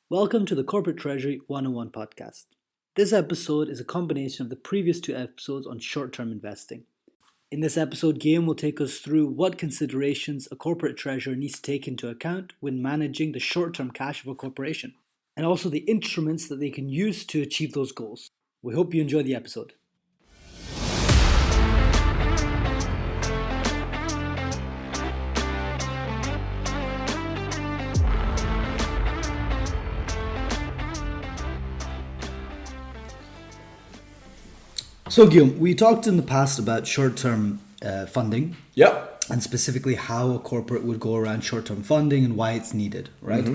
Welcome to the Corporate Treasury 101 podcast. This episode is a combination of the previous two episodes on short term investing. In this episode, Guillaume will take us through what considerations a corporate treasurer needs to take into account when managing the short term cash of a corporation, and also the instruments that they can use to achieve those goals. We hope you enjoy the episode. So, Guillaume, we talked in the past about short-term funding. Yeah. And specifically how a corporate would go around short-term funding and why it's needed, right?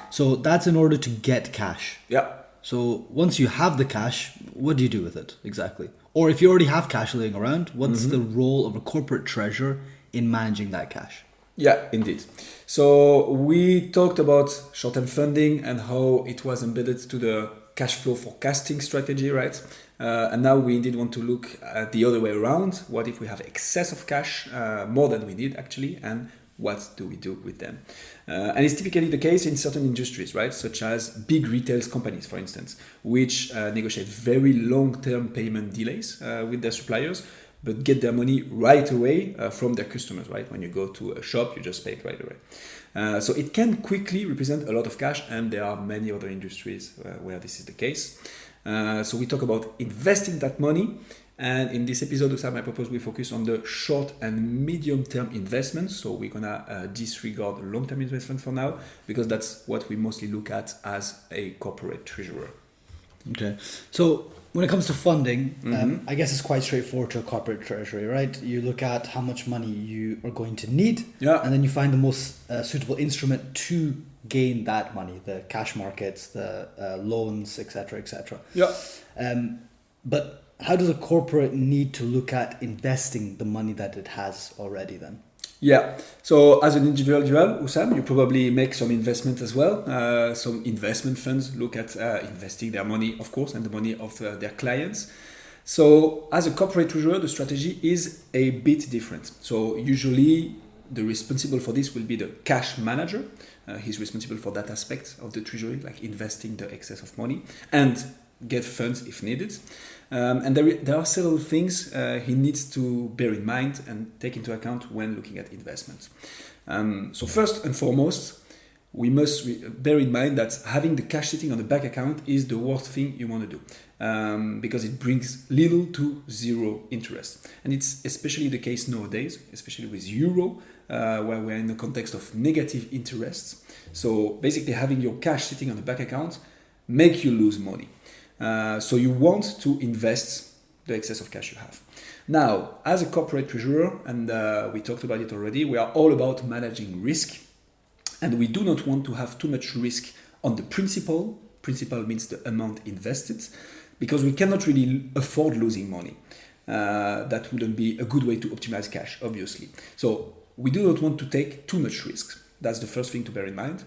So that's in order to get cash. Yeah. So once you have the cash, what do you do with it exactly? Or if you already have cash laying around, what's the role of a corporate treasurer in managing that cash? Yeah, indeed. So we talked about short-term funding and how it was embedded to the cash flow forecasting strategy, right? And now we indeed want to look at the other way around. What if we have excess of cash, more than we need actually, and what do we do with them? And it's typically the case in certain industries, right? Such as big retail companies, for instance, which negotiate very long-term payment delays with their suppliers, but get their money right away from their customers, right? When you go to a shop, you just pay it right away. So it can quickly represent a lot of cash, and there are many other industries where this is the case. So we talk about investing that money, and in this episode, Usam, I propose we focus on the short and medium-term investments. So we're gonna disregard long-term investment for now, because that's what we mostly look at as a corporate treasurer. Okay. So when it comes to funding, I guess it's quite straightforward to a corporate treasury, right? You look at how much money you are going to need, and then you find the most suitable instrument to gain that money, the cash markets, the loans, etc., etc. Yeah. But how does a corporate need to look at investing the money that it has already then? Yeah. So as an individual, Usam, you probably make some investment as well. Some investment funds look at investing their money, of course, and the money of their clients. So as a corporate treasurer, the strategy is a bit different. So usually the responsible for this will be the cash manager. He's responsible for that aspect of the treasury, like investing the excess of money and get funds if needed. And there are several things he needs to bear in mind and take into account when looking at investments. So first and foremost, we must bear in mind that having the cash sitting on the bank account is the worst thing you want to do, because it brings little to zero interest. And it's especially the case nowadays, especially with euro, where we're in the context of negative interests. So basically having your cash sitting on the bank account make you lose money. So you want to invest the excess of cash you have. Now, as a corporate treasurer, and we talked about it already, we are all about managing risk, and we do not want to have too much risk on the principal. Principal means the amount invested, because we cannot really afford losing money. That wouldn't be a good way to optimize cash, obviously. So we do not want to take too much risk. That's the first thing to bear in mind.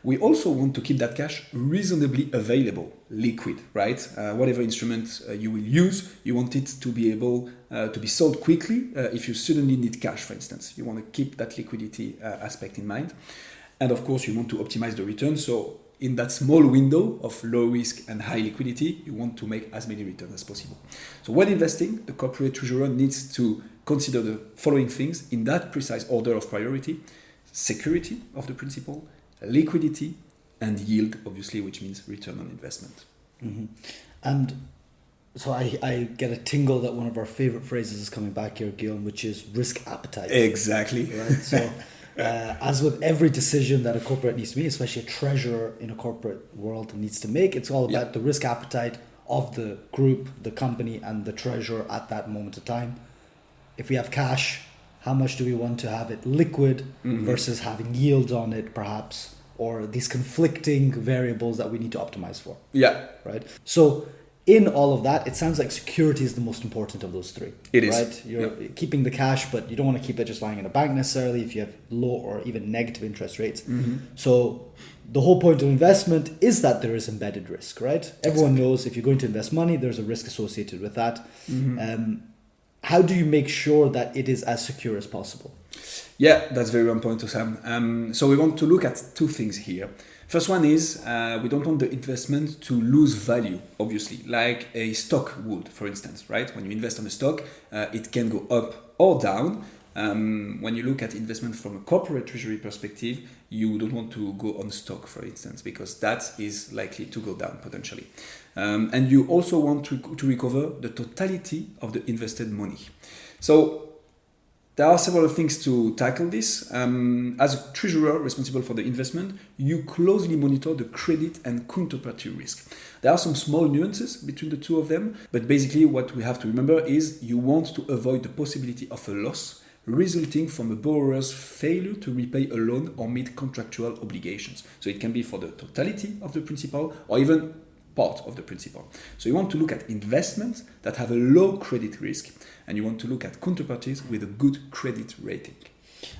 We also want to keep that cash reasonably available, liquid, right? Whatever instrument you will use, you want it to be able to be sold quickly if you suddenly need cash, for instance. You want to keep that liquidity aspect in mind. And of course, you want to optimize the return. So in that small window of low risk and high liquidity, you want to make as many returns as possible. So when investing, the corporate treasurer needs to consider the following things in that precise order of priority: security of the principal, liquidity, and yield, obviously, which means return on investment. And so I get a tingle that one of our favorite phrases is coming back here, Guillaume, which is risk appetite. Exactly. Right. So as with every decision that a corporate needs to make, especially a treasurer in a corporate world needs to make, it's all about the risk appetite of the group, the company, and the treasurer at that moment of time. If we have cash, how much do we want to have it liquid versus having yield on it, perhaps, or these conflicting variables that we need to optimize for? Yeah. Right. So in all of that, it sounds like security is the most important of those three. It is. Right? You're keeping the cash, but you don't want to keep it just lying in a bank necessarily if you have low or even negative interest rates. So the whole point of investment is that there is embedded risk, right? Everyone knows if you're going to invest money, there's a risk associated with that. How do you make sure that it is as secure as possible? Yeah, that's very on point, Sam. So we want to look at two things here. First one is we don't want the investment to lose value, obviously, like a stock would, for instance, right? When you invest on a stock, it can go up or down. When you look at investment from a corporate treasury perspective, you don't want to go on stock, for instance, because that is likely to go down potentially. And you also want to recover the totality of the invested money. So there are several things to tackle this. As a treasurer responsible for the investment, you closely monitor the credit and counterparty risk. There are some small nuances between the two of them, but basically what we have to remember is you want to avoid the possibility of a loss resulting from a borrower's failure to repay a loan or meet contractual obligations. So it can be for the totality of the principal or even part of the principal. So you want to look at investments that have a low credit risk, and you want to look at counterparties with a good credit rating.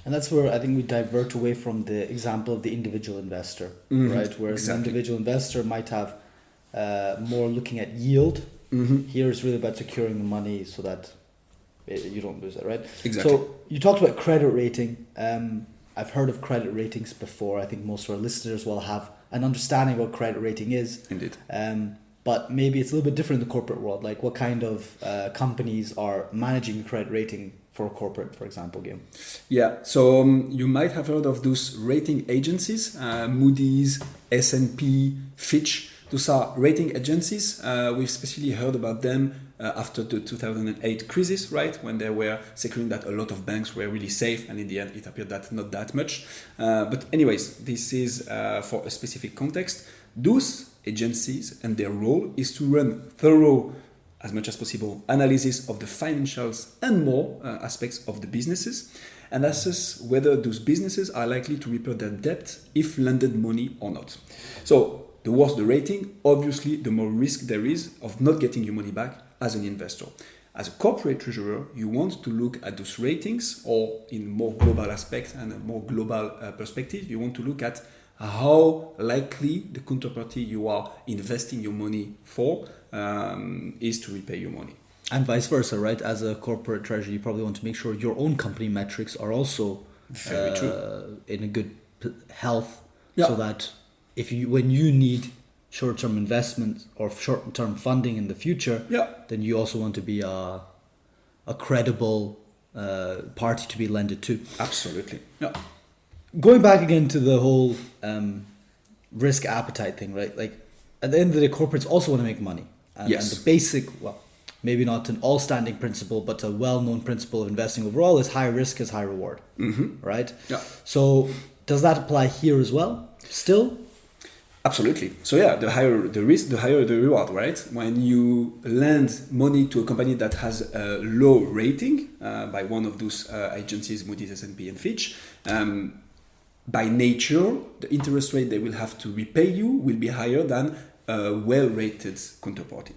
And that's where I think we divert away from the example of the individual investor, right? Whereas an individual investor might have more looking at yield. Here it's really about securing the money so that you don't lose it, right? Exactly. So you talked about credit rating. I've heard of credit ratings before. I think most of our listeners will have an understanding of what credit rating is. Indeed. But maybe it's a little bit different in the corporate world. Like what kind of companies are managing credit rating for a corporate, for example, Guillaume? Yeah, so you might have heard of those rating agencies, Moody's, S&P, Fitch. Those are rating agencies. We've especially heard about them after the 2008 crisis, right? When they were securing that a lot of banks were really safe, and in the end it appeared that not that much. But anyways, this is for a specific context. Those agencies and their role is to run thorough, as much as possible, analysis of the financials and more aspects of the businesses, and assess whether those businesses are likely to repay their debt if lended money or not. So the worse the rating, obviously the more risk there is of not getting your money back as an investor. As a corporate treasurer, you want to look at those ratings, or in more global aspects and a more global perspective, you want to look at how likely the counterparty you are investing your money for is to repay your money. And vice versa, right? As a corporate treasurer, you probably want to make sure your own company metrics are also Very true. In a good health, Yeah. so that when you need short-term investment or short-term funding in the future, then you also want to be a credible party to be lended to. Absolutely. Yeah. Going back again to the whole risk appetite thing, right? Like at the end of the day, corporates also want to make money. And the basic, well, maybe not an all-standing principle, but a well-known principle of investing overall is high risk is high reward, right? Yeah. So does that apply here as well? Still? Absolutely. So yeah, the higher the risk, the higher the reward, right? When you lend money to a company that has a low rating by one of those agencies, Moody's, S&P, and Fitch, by nature, the interest rate they will have to repay you will be higher than a well-rated counterparty.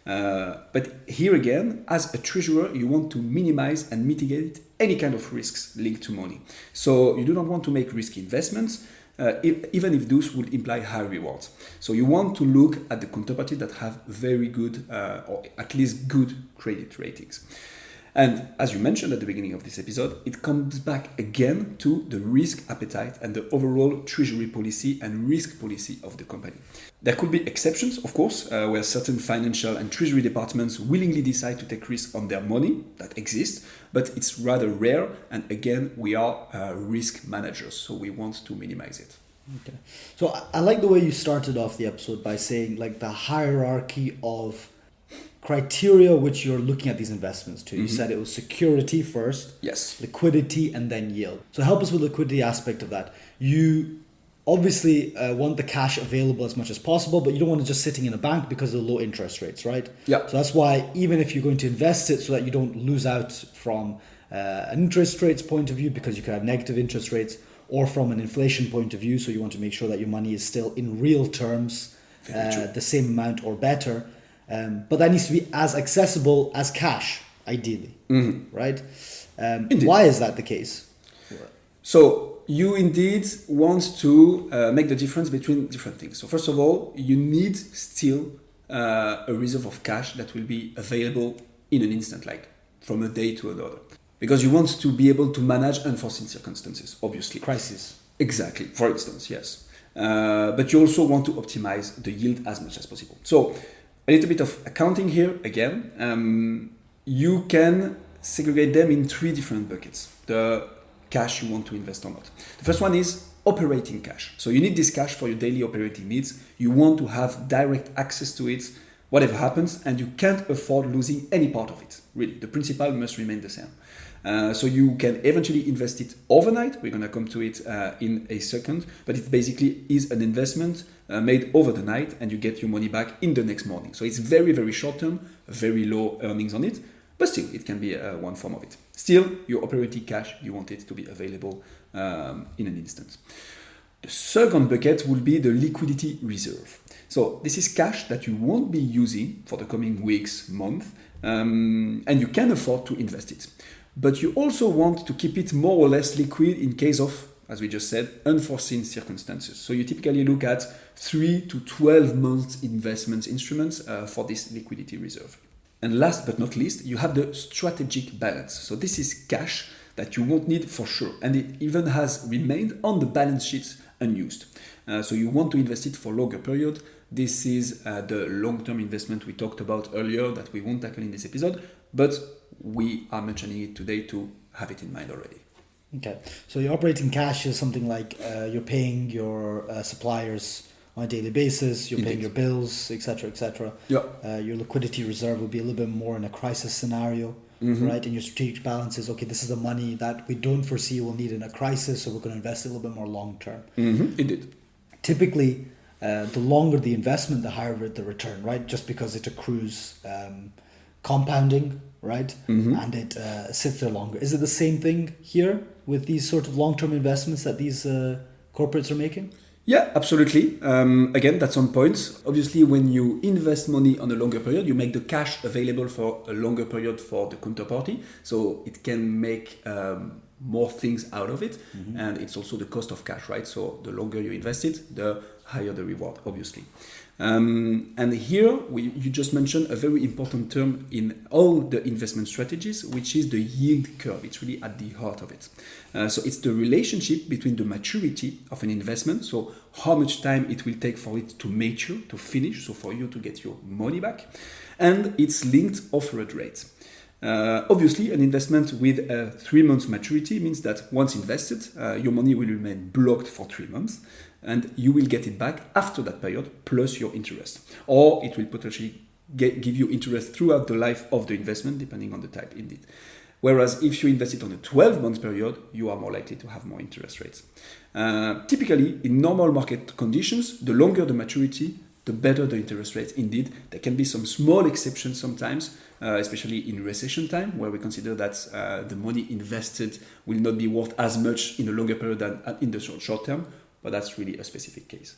But here again, as a treasurer, you want to minimize and mitigate any kind of risks linked to money. So you do not want to make risky investments, even if those would imply high rewards. So you want to look at the counterparty that have very good, or at least good credit ratings. And as you mentioned at the beginning of this episode, it comes back again to the risk appetite and the overall treasury policy and risk policy of the company. There could be exceptions, of course, where certain financial and treasury departments willingly decide to take risks on their money. That exists, but it's rather rare. And again, we are risk managers, so we want to minimize it. Okay. So I like the way you started off the episode by saying like the hierarchy of criteria which you're looking at these investments to. You said it was security first, yes, liquidity, and then yield. So help us with the liquidity aspect of that. You obviously want the cash available as much as possible, but you don't want it just sitting in a bank because of the low interest rates, right? Yeah. So that's why even if you're going to invest it so that you don't lose out from an interest rates point of view, because you could have negative interest rates, or from an inflation point of view, so you want to make sure that your money is still in real terms the same amount or better. But that needs to be as accessible as cash, ideally, right? Why is that the case? So you indeed want to make the difference between different things. So first of all, you need still a reserve of cash that will be available in an instant, like from a day to another. Because you want to be able to manage unforeseen circumstances, obviously. Crisis. Exactly, for instance, yes. but you also want to optimize the yield as much as possible. So a little bit of accounting here again. You can segregate them in 3 different buckets. The cash you want to invest or not. The first one is operating cash. So you need this cash for your daily operating needs. You want to have direct access to it, whatever happens, and you can't afford losing any part of it. Really, the principal must remain the same. So you can eventually invest it overnight. We're going to come to it in a second, but it basically is an investment made over the night, and you get your money back in the next morning. So it's very, very short term, very low earnings on it, but still it can be one form of it. Still, your operating cash, you want it to be available in an instant. The second bucket will be the liquidity reserve. So this is cash that you won't be using for the coming weeks, month, and you can afford to invest it. But you also want to keep it more or less liquid in case of, as we just said, unforeseen circumstances. So you typically look at 3 to 12 months investment instruments for this liquidity reserve. And last but not least, you have the strategic balance. So this is cash that you won't need for sure, and it even has remained on the balance sheet unused. So you want to invest it for longer period. This is the long-term investment we talked about earlier that we won't tackle in this episode, but we are mentioning it today to have it in mind already. Okay, so your operating cash is something like you're paying your suppliers on a daily basis, you're paying your bills, etc., etc. Yeah. Your liquidity reserve will be a little bit more in a crisis scenario, right? And your strategic balance is, okay, this is the money that we don't foresee we'll need in a crisis, so we're going to invest it a little bit more long term. Indeed. Typically, the longer the investment, the higher the return, right? Just because it accrues compounding, right? And it sits there longer. Is it the same thing here with these sort of long-term investments that these corporates are making? Yeah, absolutely. Again, that's on point. Obviously, when you invest money on a longer period, you make the cash available for a longer period for the counterparty. So it can make more things out of it. And it's also the cost of cash, right? So the longer you invest it, the higher the reward, obviously. And here, you just mentioned a very important term in all the investment strategies, which is the yield curve. It's really at the heart of it. So it's the relationship between the maturity of an investment, so how much time it will take for it to mature, to finish, so for you to get your money back, and its linked offered rate. Obviously, an investment with a 3 months maturity means that once invested, your money will remain blocked for 3 months, and you will get it back after that period plus your interest. Or it will potentially give you interest throughout the life of the investment, depending on the type indeed. Whereas if you invest it on a 12-month period, you are more likely to have more interest rates. Typically, in normal market conditions, the longer the maturity, the better the interest rates indeed. There can be some small exceptions sometimes, especially in recession time, where we consider that the money invested will not be worth as much in a longer period than in the short term, but that's really a specific case.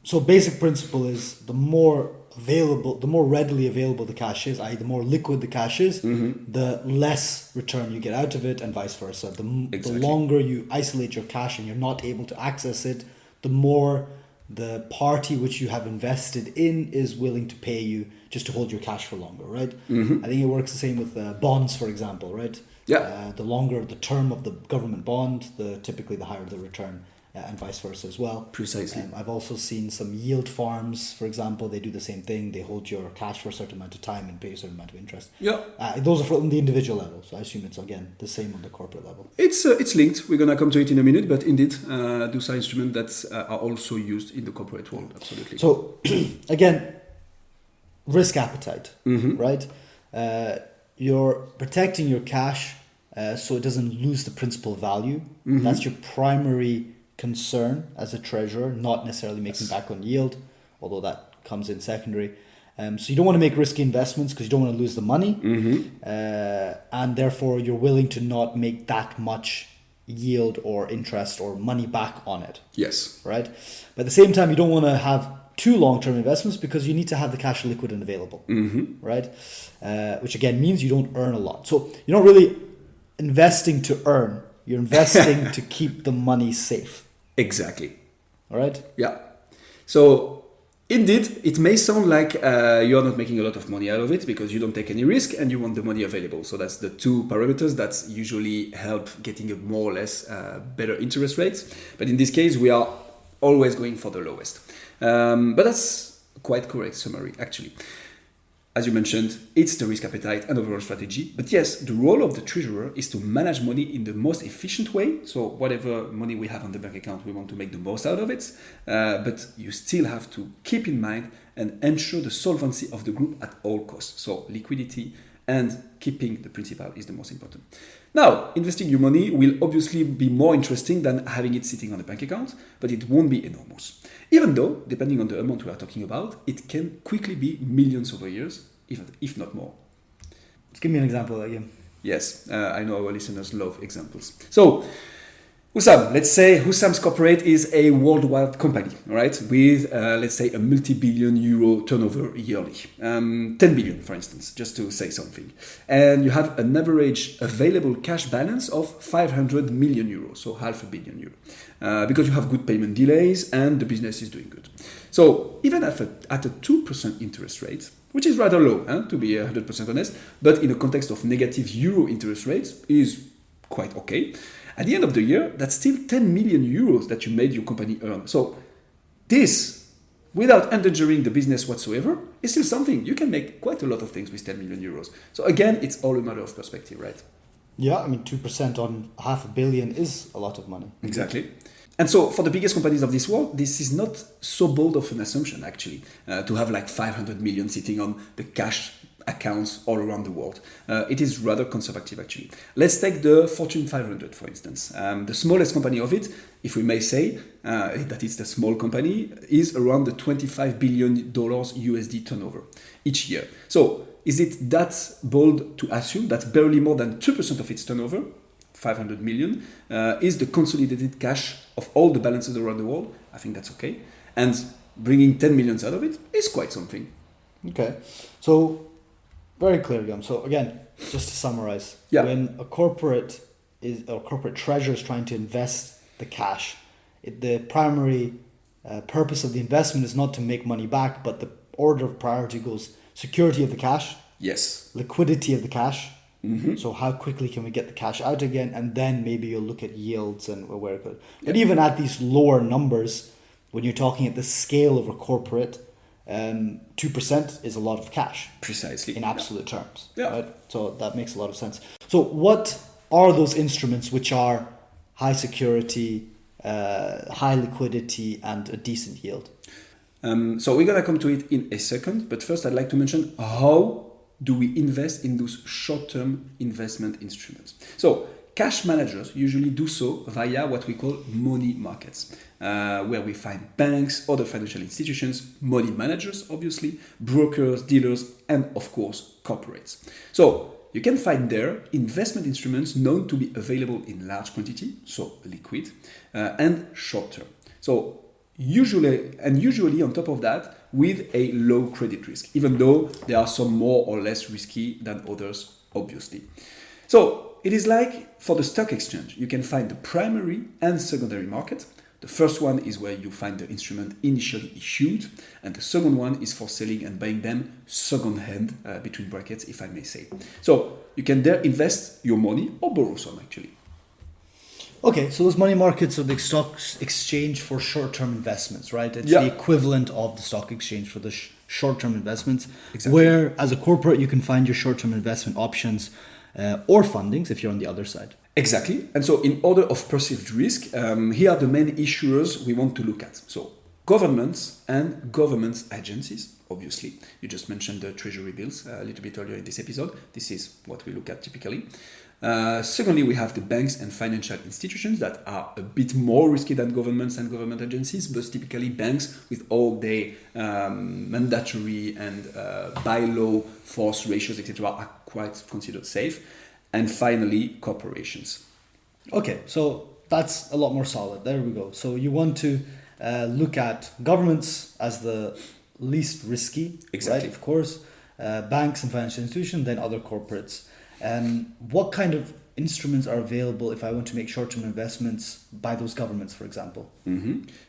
So basic principle is the more readily available the cash is, i.e. the more liquid the cash is, the less return you get out of it, and vice versa. The longer you isolate your cash and you're not able to access it, the more the party which you have invested in is willing to pay you just to hold your cash for longer, right? I think it works the same with bonds, for example, right? Yeah. The longer the term of the government bond, typically the higher the return. And vice versa as well. Precisely. I've also seen some yield farms, for example. They do the same thing. They hold your cash for a certain amount of time and pay a certain amount of interest. Yeah. Those are from the individual level. So I assume it's, again, the same on the corporate level. It's linked. We're going to come to it in a minute. But indeed, those are instruments that are also used in the corporate world. Absolutely. So, again, risk appetite, right? You're protecting your cash so it doesn't lose the principal value. That's your primary concern as a treasurer, not necessarily making back on yield, although that comes in secondary. So you don't want to make risky investments because you don't want to lose the money, and therefore you're willing to not make that much yield or interest or money back on it. Yes. Right? But at the same time, you don't want to have too long-term investments because you need to have the cash liquid and available, right? Which again means you don't earn a lot. So you're not really investing to earn, you're investing to keep the money safe. Exactly. All right? Yeah. So Indeed, it may sound like you're not making a lot of money out of it because you don't take any risk and you want the money available. So that's the two parameters that usually help getting a more or less better interest rates. But in this case, we are always going for the lowest. But that's quite correct summary, actually. As you mentioned, it's the risk appetite and overall strategy. But yes, the role of the treasurer is to manage money in the most efficient way. So whatever money we have on the bank account, we want to make the most out of it. But you still have to keep in mind and ensure the solvency of the group at all costs. So liquidity and keeping the principal is the most important. Now, investing your money will obviously be more interesting than having it sitting on a bank account, but it won't be enormous. Even though, depending on the amount we are talking about, it can quickly be millions over years, if not more. Just give me an example again. Yes, I know our listeners love examples. So, Hussam, let's say Hussam's Corporate is a worldwide company, all right, with, let's say, a multi-billion euro turnover yearly. 10 billion, for instance, just to say something. And you have an average available cash balance of 500 million euros, so half a billion euro, because you have good payment delays and the business is doing good. So even at a 2% interest rate, which is rather low, to be 100% honest, but in a context of negative euro interest rates is quite okay. At the end of the year, that's still 10 million euros that you made your company earn. So this, without endangering the business whatsoever, is still something. You can make quite a lot of things with 10 million euros. So again, it's all a matter of perspective, right? Yeah, I mean, 2% on $500 million is a lot of money. Exactly. And so for the biggest companies of this world, this is not so bold of an assumption, actually, to have like 500 million sitting on the cash accounts all around the world. It is rather conservative, actually. Let's take the Fortune 500, for instance. The smallest company of it, if we may say, that is the small company, is around the $25 billion USD turnover each year. So is it that bold to assume that barely more than 2% of its turnover, 500 million, is the consolidated cash of all the balances around the world? I think that's okay. And bringing 10 millions out of it is quite something. Okay. So very clear, Guillaume. So again, just to summarize, when a corporate treasurer is trying to invest the cash, the primary purpose of the investment is not to make money back, but the order of priority goes security of the cash, yes, liquidity of the cash. Mm-hmm. So how quickly can we get the cash out again, and then maybe you'll look at yields and where it could. But even at these lower numbers, when you're talking at the scale of a corporate, 2% is a lot of cash. Precisely. In absolute terms. Yeah. Right? So that makes a lot of sense. So what are those instruments which are high security, high liquidity, and a decent yield? So we're going to come to it in a second, but first I'd like to mention how do we invest in those short-term investment instruments. So cash managers usually do so via what we call money markets, where we find banks, other financial institutions, money managers, obviously, brokers, dealers, and of course, corporates. So you can find there investment instruments known to be available in large quantity, so liquid, and short-term. So usually on top of that, with a low credit risk, even though there are some more or less risky than others, obviously. So it is like for the stock exchange, you can find the primary and secondary market. The first one is where you find the instrument initially issued, and the second one is for selling and buying them second-hand, between brackets, if I may say. So you can there invest your money or borrow some, actually. Okay, so those money markets are the stock exchange for short-term investments, right? It's Yeah. the equivalent of the stock exchange for the short-term investments, Exactly. where as a corporate you can find your short-term investment options or fundings if you're on the other side. Exactly. And so in order of perceived risk, here are the main issuers we want to look at. So governments and government agencies, obviously. You just mentioned the treasury bills a little bit earlier in this episode. This is what we look at typically. Secondly, we have the banks and financial institutions that are a bit more risky than governments and government agencies, but typically banks with all their mandatory and by law force ratios, etc., are quite considered safe. And finally, corporations. Okay, so that's a lot more solid. There we go. So you want to look at governments as the least risky, Exactly. right? Of course, banks and financial institutions, then other corporates. What kind of instruments are available if I want to make short-term investments by those governments, for example?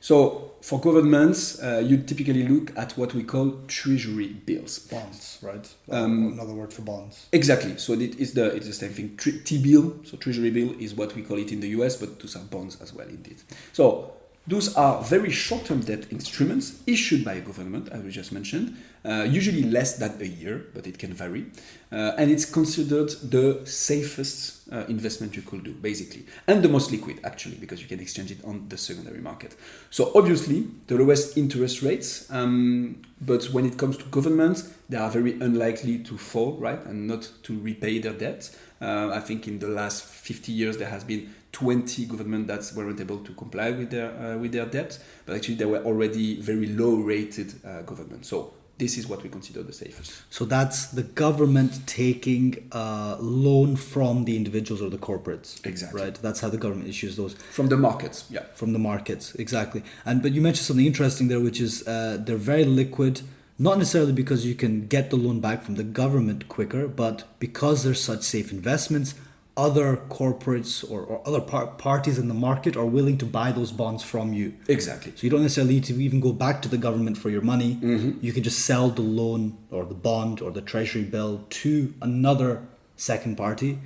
So for governments, you typically look at what we call treasury bills. Bonds, right? Another word for bonds. Exactly. So it's the same thing. T-bill, so treasury bill is what we call it in the US, but those are bonds as well, indeed. So those are very short-term debt instruments issued by a government, as we just mentioned, usually less than a year, but it can vary. And it's considered the safest investment you could do, basically. And the most liquid, actually, because you can exchange it on the secondary market. So obviously, the lowest interest rates, but when it comes to governments, they are very unlikely to fall, right, and not to repay their debt. I think in the last 50 years, there has been 20 governments that weren't able to comply with their debt, but actually they were already very low-rated governments. So this is what we consider the safest. So that's the government taking a loan from the individuals or the corporates. Exactly. Right? That's how the government issues those. From the markets, yeah. From the markets, exactly. But you mentioned something interesting there, which is they're very liquid, not necessarily because you can get the loan back from the government quicker, but because they're such safe investments, other corporates or other parties in the market are willing to buy those bonds from you. Exactly. So you don't necessarily need to even go back to the government for your money. You can just sell the loan or the bond or the treasury bill to another second party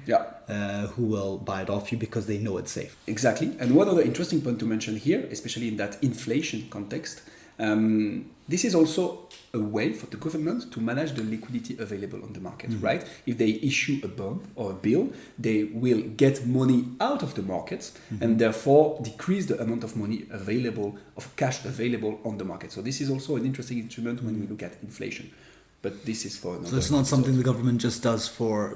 who will buy it off you because they know it's safe. Exactly. And one other interesting point to mention here, especially in that inflation context, this is also a way for the government to manage the liquidity available on the market, right? If they issue a bond or a bill, they will get money out of the market and therefore decrease the amount of money available, of cash available on the market. So this is also an interesting instrument when we look at inflation. But this is for another. So it's not something the government just does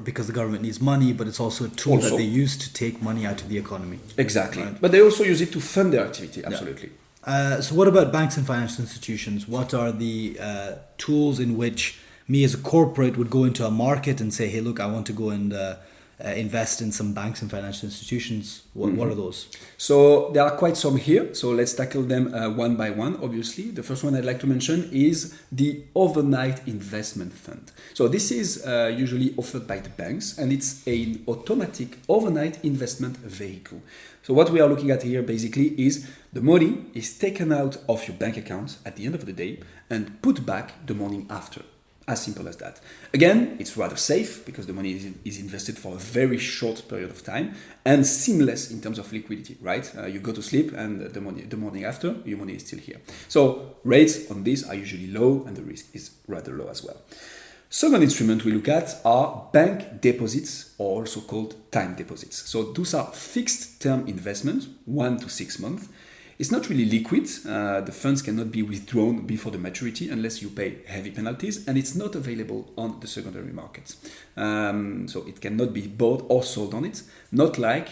because the government needs money, but it's also a tool that they use to take money out of the economy. Exactly. Right? But they also use it to fund their activity, absolutely. So what about banks and financial institutions? What are the tools in which me as a corporate would go into a market and say, hey, look, I want to go and invest in some banks and financial institutions? What are those? So there are quite some here. So let's tackle them one by one, obviously. The first one I'd like to mention is the overnight investment fund. So this is usually offered by the banks, and it's an automatic overnight investment vehicle. So what we are looking at here basically is the money is taken out of your bank account at the end of the day and put back the morning after. As simple as that. Again, it's rather safe because the money is invested for a very short period of time and seamless in terms of liquidity, right? You go to sleep and the morning after, your money is still here. So rates on this are usually low and the risk is rather low as well. Second instrument we look at are bank deposits, or also called time deposits. So those are fixed term investments, 1 to 6 months. It's not really liquid. The funds cannot be withdrawn before the maturity unless you pay heavy penalties, and it's not available on the secondary markets. So it cannot be bought or sold on it, not like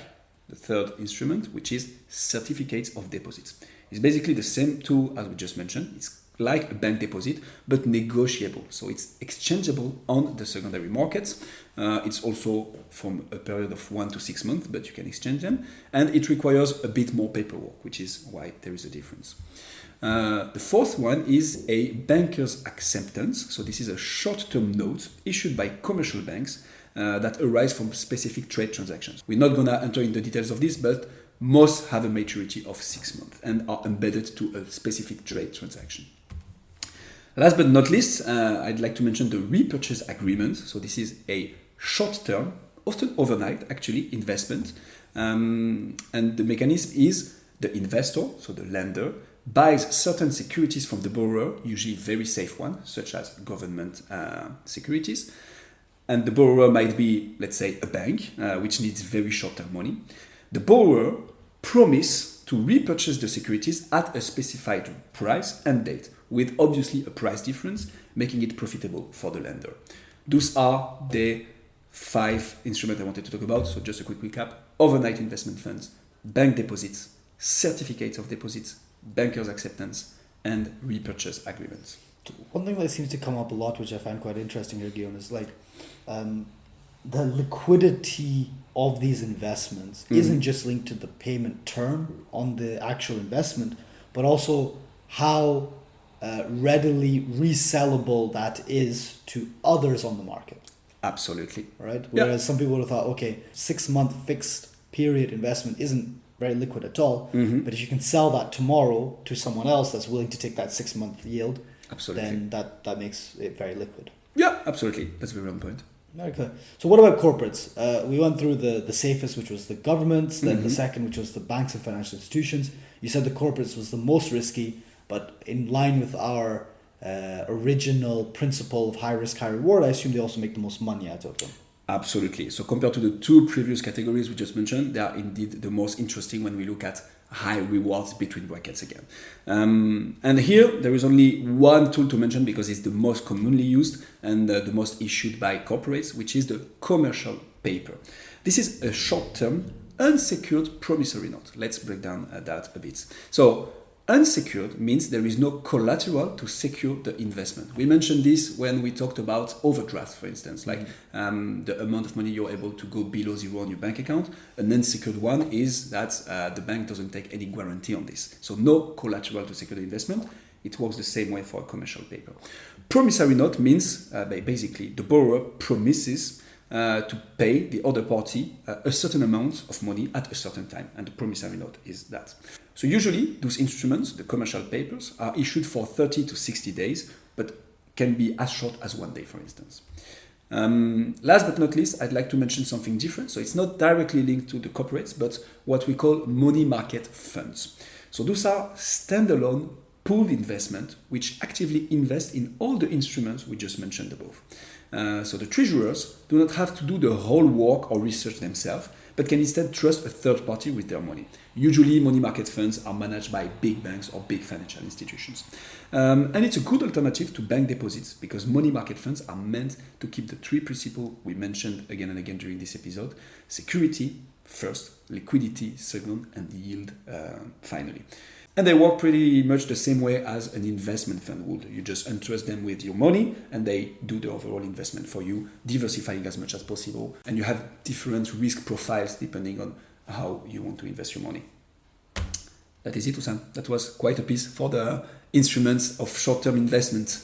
the third instrument, which is certificates of deposits. It's basically the same tool as we just mentioned. It's like a bank deposit, but negotiable. So it's exchangeable on the secondary markets. It's also from a period of 1 to 6 months, but you can exchange them. And it requires a bit more paperwork, which is why there is a difference. The fourth one is a banker's acceptance. So this is a short-term note issued by commercial banks that arise from specific trade transactions. We're not going to enter in the details of this, but most have a maturity of 6 months and are embedded to a specific trade transaction. Last but not least, I'd like to mention the repurchase agreement. So this is a short-term, often overnight actually, investment. And the mechanism is the investor, so the lender, buys certain securities from the borrower, usually very safe ones, such as government securities. And the borrower might be, let's say, a bank, which needs very short-term money. The borrower promises to repurchase the securities at a specified price and date, with obviously a price difference, making it profitable for the lender. Those are the 5 instruments I wanted to talk about. So just a quick recap: overnight investment funds, bank deposits, certificates of deposits, banker's acceptance, and repurchase agreements. One thing that seems to come up a lot, which I find quite interesting here, Guillaume, is like the liquidity of these investments isn't just linked to the payment term on the actual investment, but also how readily resellable that is to others on the market. Absolutely. right? Whereas some people would have thought, okay, 6-month fixed period investment isn't very liquid at all. But if you can sell that tomorrow to someone else that's willing to take that 6-month yield, Absolutely. then that makes it very liquid. Yeah, absolutely. That's a very on point. Very clear. So what about corporates? We went through the safest, which was the governments, then the second, which was the banks and financial institutions. You said the corporates was the most risky, but in line with our original principle of high risk, high reward, I assume they also make the most money out of them. Absolutely. So compared to the two previous categories we just mentioned, they are indeed the most interesting when we look at high rewards between brackets again. And here there is only one tool to mention because it's the most commonly used and the most issued by corporates, which is the commercial paper. This is a short-term unsecured promissory note. Let's break down that a bit. So unsecured means there is no collateral to secure the investment. We mentioned this when we talked about overdraft, for instance, like the amount of money you're able to go below zero on your bank account. An unsecured one is that the bank doesn't take any guarantee on this. So no collateral to secure the investment. It works the same way for a commercial paper. Promissory note means basically the borrower promises to pay the other party a certain amount of money at a certain time, and the promissory note is that. So usually those instruments, the commercial papers, are issued for 30 to 60 days, but can be as short as 1 day, for instance. Last but not least, I'd like to mention something different. So it's not directly linked to the corporates, but what we call money market funds. So those are standalone pooled investment which actively invest in all the instruments we just mentioned above. So the treasurers do not have to do the whole work or research themselves, but can instead trust a third party with their money. Usually, money market funds are managed by big banks or big financial institutions. And it's a good alternative to bank deposits because money market funds are meant to keep the three principles we mentioned again and again during this episode: security first, liquidity second, and yield finally. And they work pretty much the same way as an investment fund would. You just entrust them with your money and they do the overall investment for you, diversifying as much as possible. And you have different risk profiles depending on how you want to invest your money. That is it, Usam. That was quite a piece for the instruments of short-term investment.